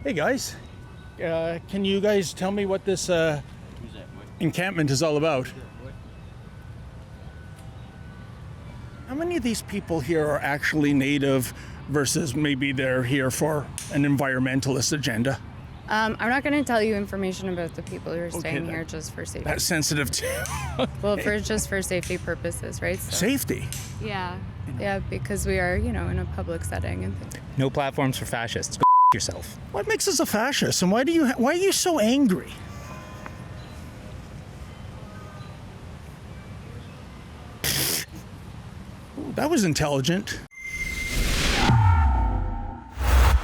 Hey guys, can you guys tell me what this encampment is all about? How many of these people here are actually native versus maybe they're here for an environmentalist agenda? I'm not going to tell you information about the people who are staying then. here just for safety. That's sensitive too. Well, just for safety purposes, right? So, Safety? yeah, because we are, in a public setting and things. No platforms for fascists. Go yourself. What makes us a fascist, and why are you so angry? Ooh, that was intelligent.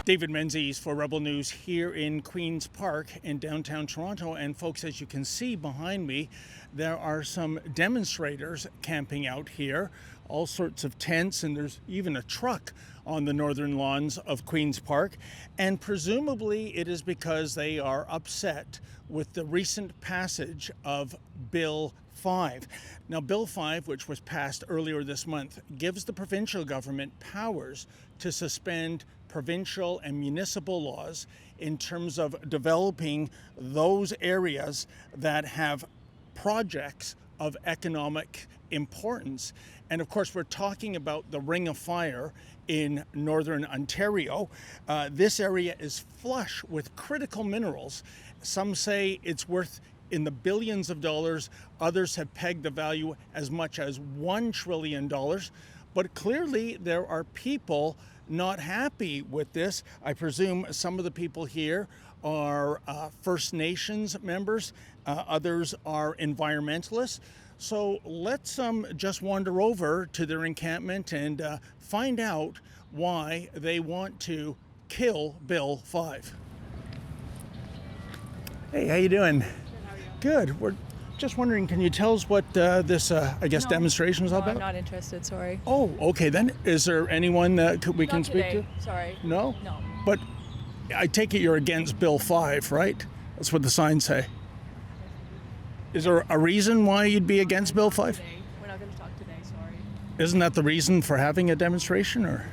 David Menzies for Rebel News here in Queen's Park in downtown Toronto. And folks, as you can see behind me, there are some demonstrators camping out here, all sorts of tents, and there's even a truck on the northern lawns of Queen's Park. And presumably it is because they are upset with the recent passage of Bill 5. Now, Bill 5, which was passed earlier this month, gives the provincial government powers to suspend provincial and municipal laws in terms of developing those areas that have projects of economic importance. And of course, we're talking about the Ring of Fire in northern Ontario. This area is flush with critical minerals. Some say it's worth in the billions of dollars. Others have pegged the value as much as $1 trillion. But clearly there are people not happy with this. I presume some of the people here are First Nations members. Others are environmentalists. So let's just wander over to their encampment and find out why they want to kill Bill 5. Hey, how you doing? Good, how are you? Good. We're just wondering, can you tell us what this, demonstration is all No, I'm about? not interested, sorry. Oh, okay then. Is there anyone that we can Not speak today, to? sorry. No? No. But I take it you're against Bill 5, right? That's what the signs say. Is there a reason why you'd be against Bill 5? Today. We're not going to talk today, sorry. Isn't that the reason for having a demonstration, or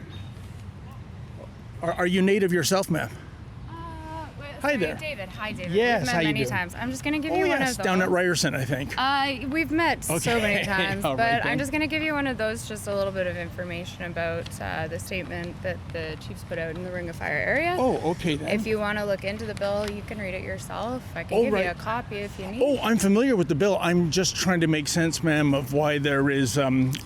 are you native yourself, ma'am? Hi there. David. Hi, David. Yes, We've met how you many doing? times. I'm just going to give Oh you one yes, of those. down at Ryerson, I think. We've met so Okay. many times, All but right, then. I'm just going to give you one of those, just a little bit of information about the statement that the Chiefs put out in the Ring of Fire area. Oh, okay then. If you want to look into the bill, you can read it yourself. I can Oh, give right. you a copy if you need. Oh, I'm familiar with the bill. I'm just trying to make sense, ma'am, of why there is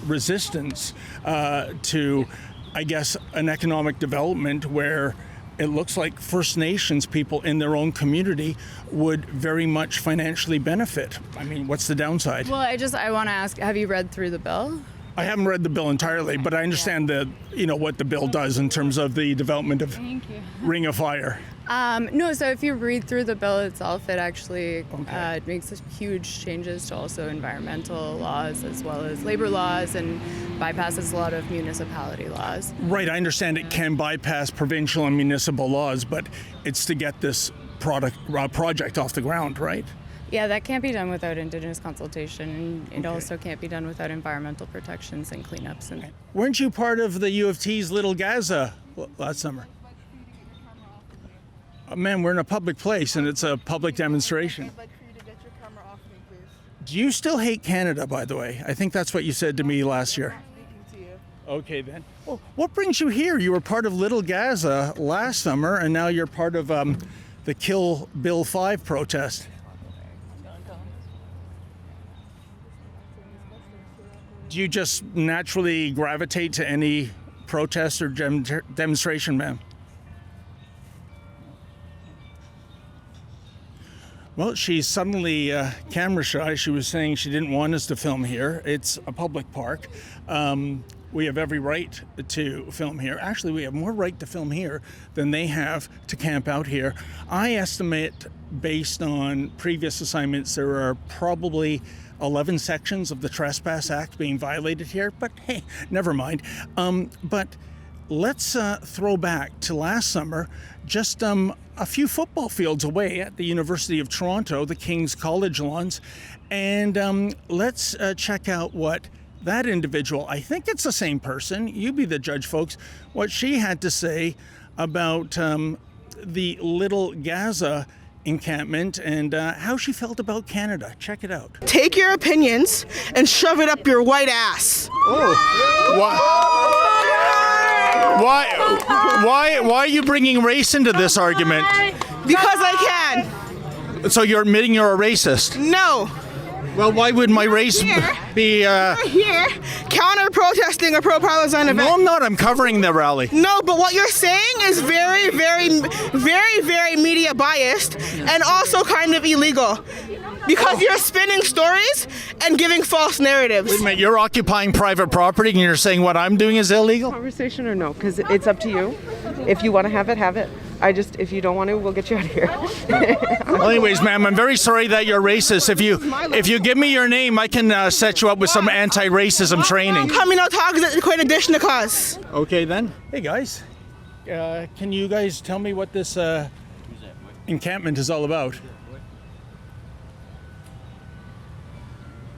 resistance to, I guess, an economic development where it looks like First Nations people in their own community would very much financially benefit. I mean, what's the downside? Well, I want to ask, have you read through the bill? I haven't read the bill entirely, but I understand what the bill does in terms of the development of Thank you. Ring of Fire. No, so if you read through the bill itself, it actually Okay. it makes huge changes to also environmental laws as well as labor laws, and bypasses a lot of municipality laws. Right, I understand it can bypass provincial and municipal laws, but it's to get this project off the ground, right? Yeah, that can't be done without Indigenous consultation, and it also can't be done without environmental protections and cleanups. And Weren't you part of the U of T's Little Gaza last summer? Ma'am, we're in a public place and it's a public demonstration. I'd like for you to get your camera off me, please. Do you still hate Canada, by the way? I think that's what you said to me last year. I'm speaking to you. Okay, then. Well, what brings you here? You were part of Little Gaza last summer, and now you're part of the Kill Bill 5 protest. Do you just naturally gravitate to any protest or demonstration, ma'am? Well, she's suddenly camera shy. She was saying she didn't want us to film here. It's a public park. We have every right to film here. Actually, we have more right to film here than they have to camp out here. I estimate, based on previous assignments, there are probably 11 sections of the Trespass Act being violated here, but hey, never mind. But let's throw back to last summer, just a few football fields away at the University of Toronto, the King's College lawns, and let's check out what that individual, I think it's the same person, you be the judge, folks, what she had to say about the Little Gaza encampment and how she felt about Canada. Check it out. Take your opinions and shove it up your white ass. Why are you bringing race into this argument? Because I can. So you're admitting you're a racist? No. Well, why would my race be... You're here counter-protesting a pro-Palestine event. No, I'm not. I'm covering the rally. No, but what you're saying is very, very, very, very media biased and also kind of illegal. Because you're spinning stories and giving false narratives. Wait a minute, you're occupying private property and you're saying what I'm doing is illegal? Conversation or no? Because it's up to you. If you want to have it, have it. If you don't want to, we'll get you out of here. Well, anyways, ma'am, I'm very sorry that you're racist. If you give me your name, I can set you up with some anti-racism training. Coming out talks that quite addition to cause. Okay, then. Hey, guys. Can you guys tell me what this encampment is all about?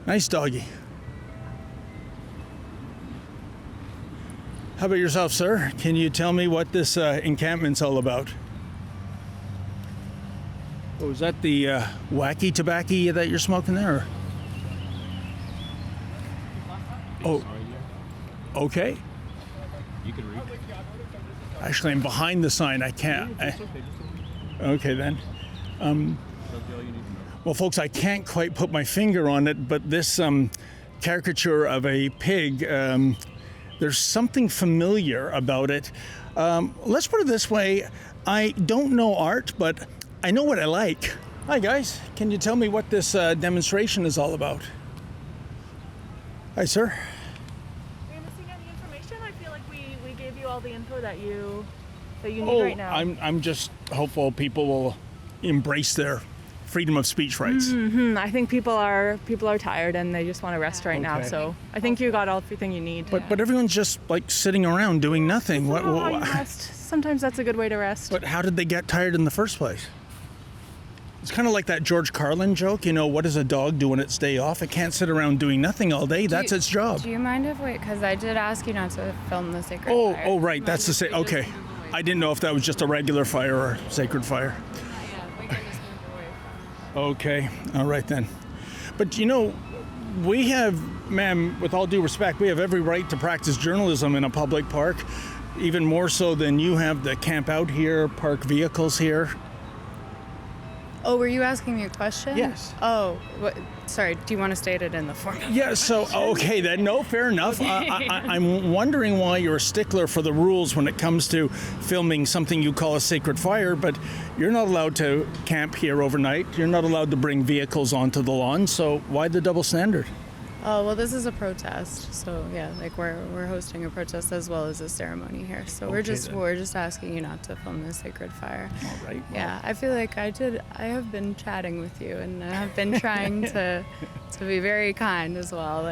Nice doggy. How about yourself, sir? Can you tell me what this encampment's all about? Oh, is that the wacky tobacco that you're smoking there? Oh, okay. You can read. Actually, I'm behind the sign. I can't. Okay, then. Well, folks, I can't quite put my finger on it, but this caricature of a pig, there's something familiar about it. Let's put it this way. I don't know art, but I know what I like. Hi, guys. Can you tell me what this demonstration is all about? Hi, sir. Are you missing any information? I feel like we gave you all the info that you need right now. I'm just hopeful people will embrace their freedom of speech rights. I think people are tired and they just want to rest right now. Okay. So I think you got everything you need. But everyone's just like sitting around doing nothing. Sometimes that's a good way to rest. But how did they get tired in the first place? It's kind of like that George Carlin joke, what does a dog do on its day off? It can't sit around doing nothing all day. That's its job. Do you mind if because I did ask you not to film the sacred fire. Oh, right. That's the same. Okay. I didn't know if that was just a regular fire or sacred fire. Okay. All right then. But we have, ma'am, with all due respect, we have every right to practice journalism in a public park, even more so than you have to camp out here, park vehicles here. Oh, were you asking me a question? Yes. Oh, sorry. Do you want to state it in the form? Yeah, so, okay then. No, fair enough. I'm wondering why you're a stickler for the rules when it comes to filming something you call a sacred fire, but you're not allowed to camp here overnight. You're not allowed to bring vehicles onto the lawn, so why the double standard? Oh, well, this is a protest. So, yeah, we're hosting a protest as well as a ceremony here. So we're just asking you not to film the sacred fire. All right. Yeah, I feel like I have been chatting with you and I have been trying to be very kind as well.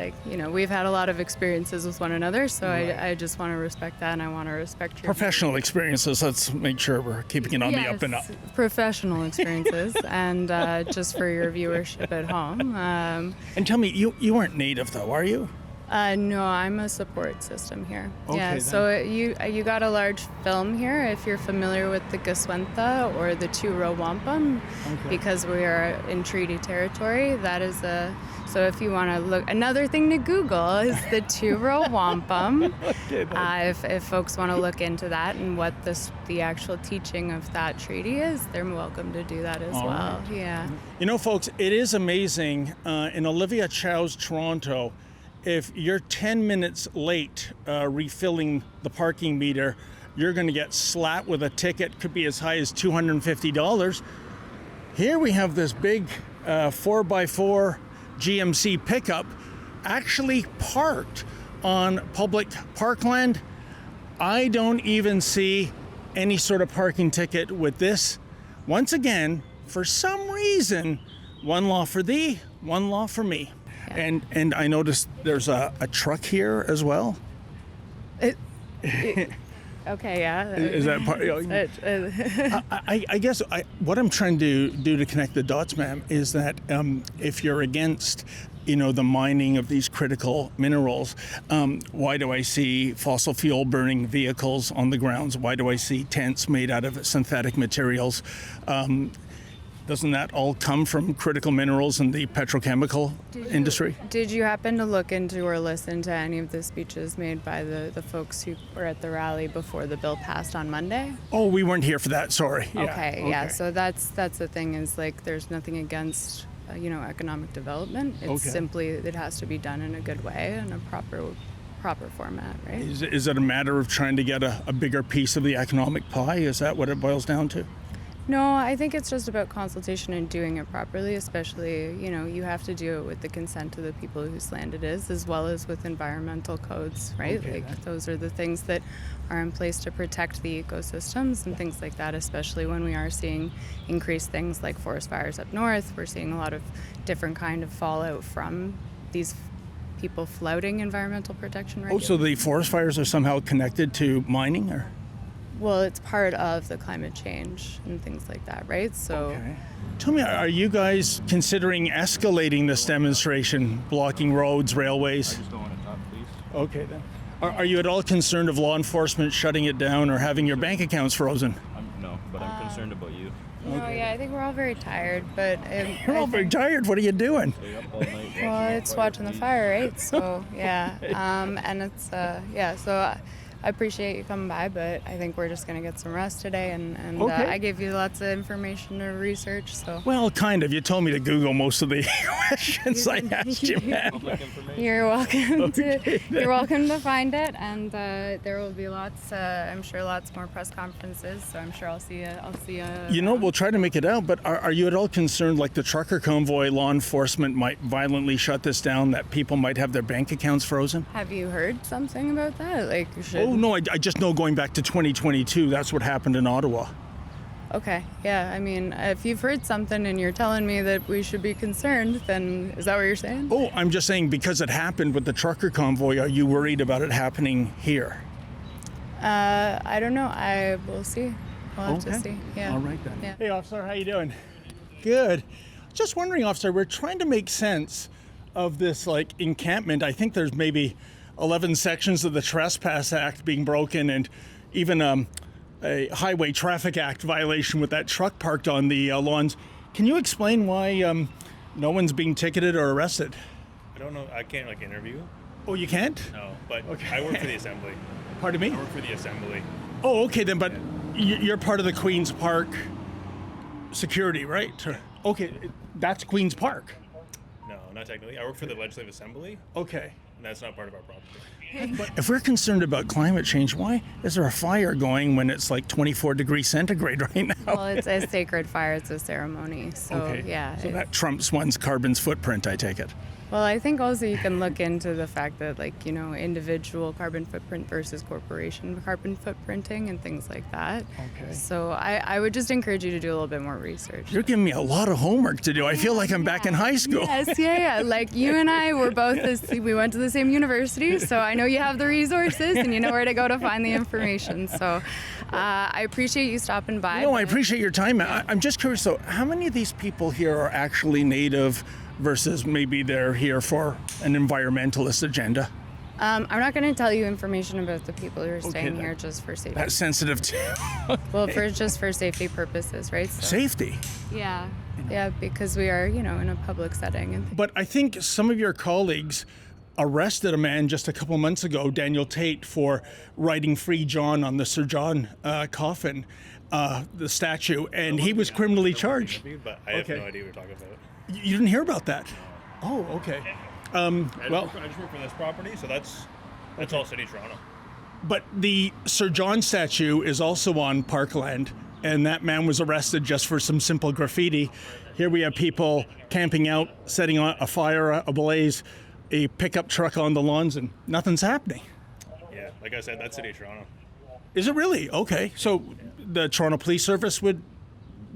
We've had a lot of experiences with one another, so I just want to respect that and I want to respect your Professional experiences. Let's make sure we're keeping it on the up and up. Professional experiences and just for your viewership at home. And tell me, you weren't native though, are you? No, I'm a support system here. Okay, yeah, then. so you got a large film here if you're familiar with the Gaswentha or the Two-Row Wampum, because we are in treaty territory. That is so if you want to look, another thing to Google is the Two-Row Wampum. If folks want to look into that and what the actual teaching of that treaty is, they're welcome to do that as well. Right. Yeah. Folks, it is amazing in Olivia Chow's Toronto. If you're 10 minutes late refilling the parking meter, you're going to get slapped with a ticket. Could be as high as $250. Here we have this big 4x4 GMC pickup actually parked on public parkland. I don't even see any sort of parking ticket with this. Once again, for some reason, one law for thee, one law for me. Yeah. And I noticed there's a truck here as well. Okay, yeah. Is that part? I guess what I'm trying to do to connect the dots, ma'am, is that if you're against the mining of these critical minerals. Why do I see fossil fuel burning vehicles on the grounds? Why do I see tents made out of synthetic materials? Doesn't that all come from critical minerals in the petrochemical industry? Did you happen to look into or listen to any of the speeches made by the folks who were at the rally before the bill passed on Monday? Oh, we weren't here for that. Sorry. Okay. So that's the thing is like there's nothing against economic development. It's simply it has to be done in a good way and a proper format, right? Is it a matter of trying to get a bigger piece of the economic pie? Is that what it boils down to? No, I think it's just about consultation and doing it properly, especially, you have to do it with the consent of the people whose land it is, as well as with environmental codes, right? Okay. Those are the things that are in place to protect the ecosystems and things like that, especially when we are seeing increased things like forest fires up north. We're seeing a lot of different kind of fallout from these people flouting environmental protection regulations. Oh, so the forest fires are somehow connected to mining, or? Well, it's part of the climate change and things like that, right? So, Tell me, are you guys considering escalating this demonstration, blocking roads, railways? I just don't want to talk, please. Okay, then. Are you at all concerned of law enforcement shutting it down or having your bank accounts frozen? No, but I'm concerned about you. I think we're all very tired, but You're all very tired. What are you doing? Stay up all night. well, it's watching the fire, right? So, yeah, and it's so. I appreciate you coming by, but I think we're just going to get some rest today, and Okay. I gave you lots of information to research, so. Well, kind of. You told me to Google most of the questions I asked you, man. Public information. You're welcome Okay, to you're welcome to find it, and there will be lots. I'm sure lots more press conferences. So I'm sure I'll see you. We'll try to make it out, but are you at all concerned, like the trucker convoy, law enforcement might violently shut this down, that people might have their bank accounts frozen? Have you heard something about that? Like, you should. Oh, no, I just know going back to 2022, that's what happened in Ottawa. Okay, yeah. I mean, if you've heard something and you're telling me that we should be concerned, then is that what you're saying? Oh, I'm just saying because it happened with the trucker convoy, are you worried about it happening here? I don't know. I will see. We'll have to Okay. see. Yeah. All right then. Yeah. Hey, officer, how you doing? Good. Just wondering, officer, we're trying to make sense of this encampment. I think there's maybe 11 sections of the Trespass Act being broken, and even a Highway Traffic Act violation with that truck parked on the lawns. Can you explain why no one's being ticketed or arrested? I don't know. I can't interview. Oh, you can't? No, but Okay. I work for the assembly. Pardon me? I work for the assembly. Oh, okay then, but you're part of the Queen's Park security, right? Okay, that's Queen's Park. No, not technically. I work for the legislative assembly, Okay. and that's not part of our property. If we're concerned about climate change, why is there a fire going when it's like 24 degrees centigrade right now? Well, it's a sacred fire. It's a ceremony. So Okay. yeah. So that trumps one's carbon's footprint, I take it. Well, I think also you can look into the fact that, individual carbon footprint versus corporation carbon footprinting and things like that. Okay. So I would just encourage you to do a little bit more research. You're giving me a lot of homework to do. I feel like I'm back in high school. Yes, yeah. Like you and I were we went to the same university, so I know you have the resources and you know where to go to find the information. So I appreciate you stopping by. No, I appreciate your time. I'm just curious, though, how many of these people here are actually Native versus maybe they're here for an environmentalist agenda? I'm not going to tell you information about the people who are staying then. here just for safety. That's sensitive too. Well, just for safety purposes, right? So, Safety. yeah, because we are, in a public setting. And But I think some of your colleagues arrested a man just a couple months ago, Daniel Tate, for writing Free John on the Sir John coffin, the statue, and he was criminally charged. But I have Okay. no idea what you're talking about. You didn't hear about that? Oh, okay. I Well, just work for this property, so that's all City of Toronto. but the Sir John statue is also on parkland, and that man was arrested just for some simple graffiti. Here we have people camping out, setting on a fire ablaze, a pickup truck on the lawns, and nothing's happening. Yeah, like I said, that's City of Toronto. Is it really? Okay. So the Toronto Police Service would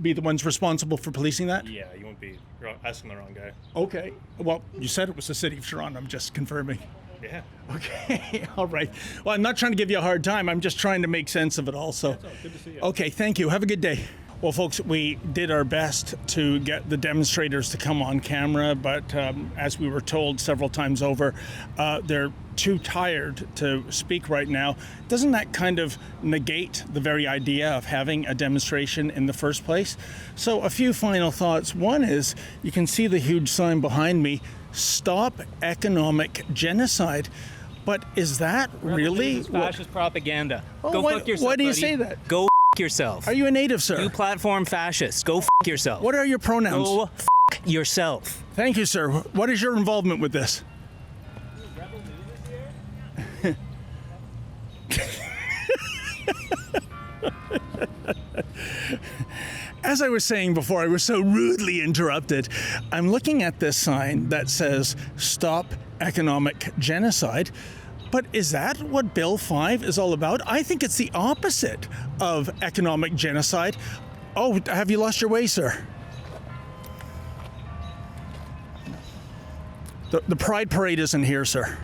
be the ones responsible for policing that? Yeah, you're asking the wrong guy. Okay. Well, you said it was the City of Toronto. I'm just confirming. Yeah. Okay. All right. Well, I'm not trying to give you a hard time. I'm just trying to make sense of it all. So. Good to see you. Okay. Thank you. Have a good day. Well, folks, we did our best to get the demonstrators to come on camera, but as we were told several times over, they're too tired to speak right now. Doesn't that kind of negate the very idea of having a demonstration in the first place? So a few final thoughts. One is, you can see the huge sign behind me, Stop Economic Genocide. But is that really This is fascist propaganda. Oh, Go why- fuck yourself. why do you buddy. say that? Go yourself. Are you a native, sir? You platform fascist. Go yourself. What are your pronouns? Go yourself. Thank you, sir. What is your involvement with this? As I was saying before, I was so rudely interrupted. I'm looking at this sign that says, Stop Economic Genocide. But is that what Bill 5 is all about? I think it's the opposite of economic genocide. Oh, have you lost your way, sir? The Pride Parade isn't here, sir.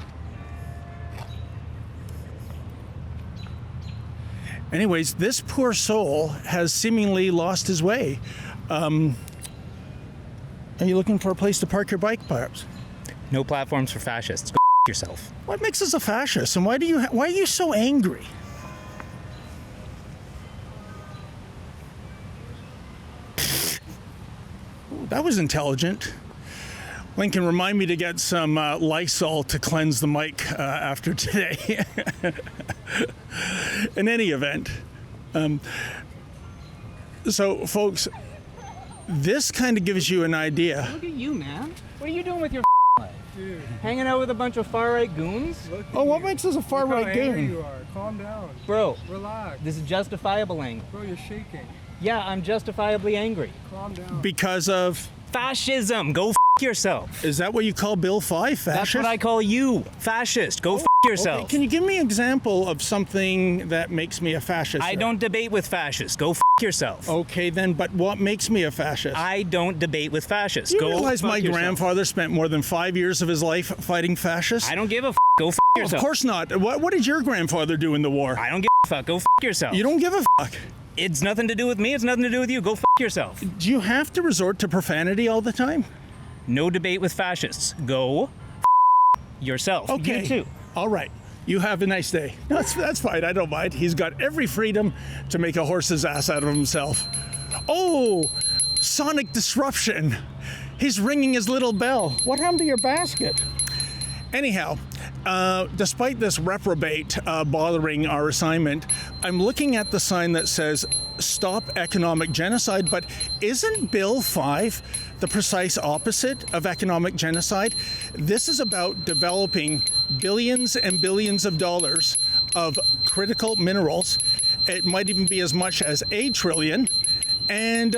Anyways, this poor soul has seemingly lost his way. Are you looking for a place to park your bike, perhaps? No platforms for fascists. Go yourself. What makes us a fascist, and why are you so angry? Ooh, that was intelligent. Lincoln, remind me to get some Lysol to cleanse the mic after today. In any event, so folks, this kind of gives you an idea. Look at you, man. What are you doing with your life? Dude. Hanging out with a bunch of far-right goons? Oh, what makes us a far-right goon? You are. Calm down. Bro, Relax. this is justifiable anger. Bro, you're shaking. Yeah, I'm justifiably angry. Calm down. Because of... Fascism. Go yourself. Is that what you call Bill 5, fascist? That's what I call you. Fascist. Go yourself. Okay, can you give me an example of something that makes me a fascist? I sir? don't debate with fascists. Go yourself. Okay, then, but what makes me a fascist? I don't debate with fascists. You Go realize fuck my yourself. grandfather spent more than 5 years of his life fighting fascists? I don't give a Go yourself. Of course not. What did your grandfather do in the war? I don't give a fuck. Go yourself. You don't give a fuck. It's nothing to do with me. It's nothing to do with you. Go yourself. Do you have to resort to profanity all the time? No debate with fascists. Go yourself. Okay. You too. All right. You have a nice day. No, that's fine. I don't mind. He's got every freedom to make a horse's ass out of himself. Oh, sonic disruption. He's ringing his little bell. What happened to your basket? Anyhow, despite this reprobate bothering our assignment, I'm looking at the sign that says Stop Economic Genocide, but isn't Bill 5 the precise opposite of economic genocide? This is about developing billions and billions of dollars of critical minerals. It might even be as much as $1 trillion. And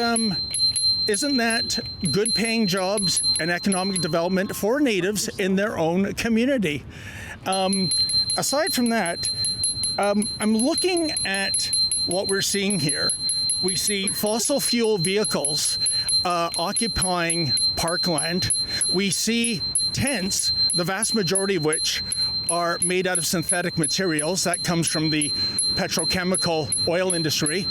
isn't that good paying jobs and economic development for natives in their own community? Aside from that, I'm looking at what we're seeing here. We see fossil fuel vehicles occupying parkland. We see tents, the vast majority of which are made out of synthetic materials. That comes from the petrochemical oil industry.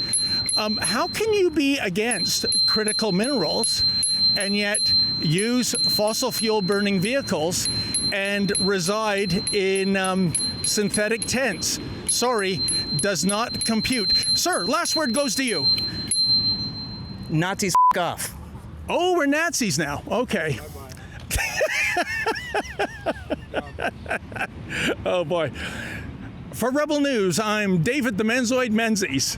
How can you be against critical minerals and yet use fossil fuel burning vehicles and reside in synthetic tents? Sorry, does not compute. Sir, last word goes to you. Nazis off. Oh, we're Nazis now. Okay. Oh boy. For Rebel News, I'm David the Menzoid Menzies.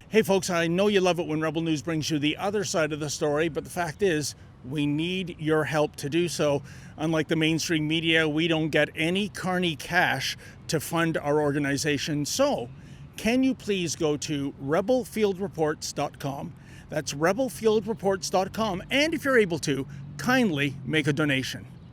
Hey folks, I know you love it when Rebel News brings you the other side of the story, but the fact is, we need your help to do so. Unlike the mainstream media, we don't get any carny cash to fund our organization. So, can you please go to rebelfieldreports.com? That's rebelfieldreports.com, and if you're able to, kindly make a donation.